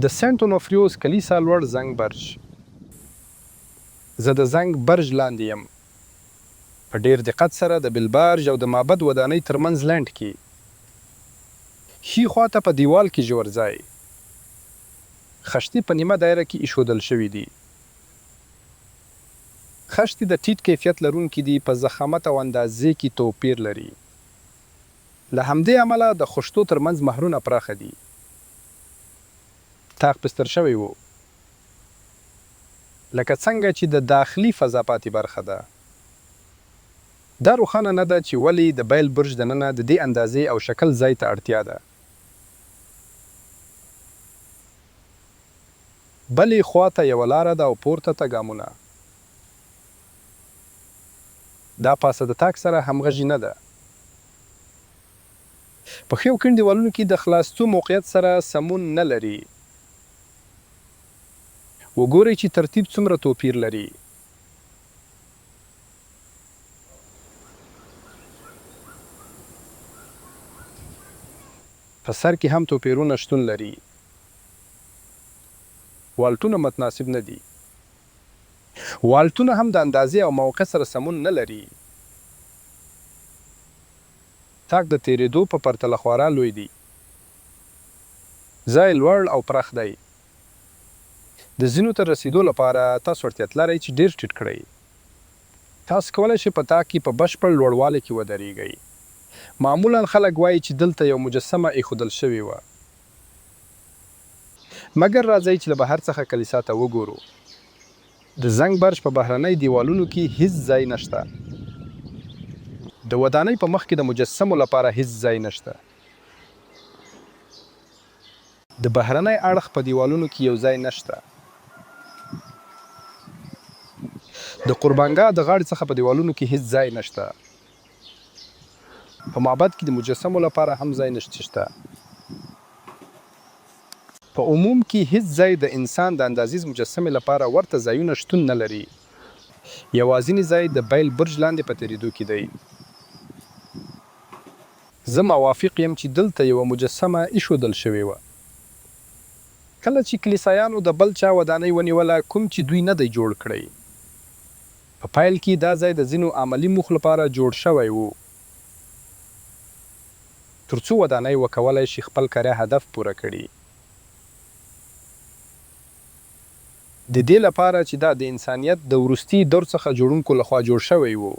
د سنت اونوفریوس کلیسا لوړ زنګ برج. زه د زنګ برج لاندې یم، په ډیر دقت سره د بلبارج او د معبد ودانۍ ترمنځ لینډ کې. ښي خواته په دیوال کې ژور ځای خښتې په نیمه دایره کې ایښودل شوي دي. خښتې د ټیټ کیفیت لرونکي دي، په ضخامت او اندازې کې توپیر لري. له همدې امله د خښتو ترمنځ مهرونه پراخه دي. طاق بستر شوی و، لکه څنګه چې د داخلي فضا پاتې برخه ده. دا روښانه نه ده چې ولې د بیل برج دننه د دې اندازې او شکل ځای ته اړتیا ده. بلې خواته یوه لاره ده او پورته ته ګامونه. دا پاسه د تاک سره همغږي نه ده. په ښي او کیڼ دیوالونو کې د خلاصتو موقعیت سره سمون نه لري. وګورئ چې ترتیب څومره توپیر لري. په سر کې هم توپیرونه شتون لري. والټونه متناسب نه دي. والټونه هم د اندازې او موقع سره سمون نه لري. تاک د تیرېدو په پرتله خورا لوی دی. ځای لوړ او پراخ دی. د ځینو ته رسیدو لپاره تاسو اړتیا لرئ چې ډیر ټیټ کړئ. تاسو کولی شئ په تاک کې په بشپړ لوړوالي کې ودرېږئ. معمولا خلک وایي چې دلته یو مجسمه ایښودل شوې وه. مګر راځئ چې له بهر څخه کلیسا ته وګورو. د زنګ برج په بهرنۍ دیوالونو کې هیڅ ځای نشته. د ودانۍ په مخ کې د مجسمو لپاره هیڅ ځای نشته. د بهرنۍ اړخ په دیوالونو کې یو ځای نشته. د قربانګاه د غاړې څخه په دیوالونو کې هیڅ ځای نشته. په معبد کې د مجسمو لپاره هم ځای نشته. په عموم کې هیڅ ځای د انسان د اندازیز مجسمې لپاره ورته ځایونه شتون نه لري. یوازینی ځای د بیل برج لاندې په تېرېدو کې دی. زه موافق یم چې دلته یوه مجسمه ایښودل شوې وه. کله چې کلیسایانو د بل چا ودانۍ ونیوله، کوم چې دوی نه دی جوړ کړی. په پیل کې دا ځای د ځینو عملي موخو لپاره جوړ شوی و، ترڅو ودانۍ وکولای شي خپل کاري هدف پوره کړي. د دې لپاره چې دا د انسانیت د وروستي دور څخه جوړونکو لخوا جوړ شوی و.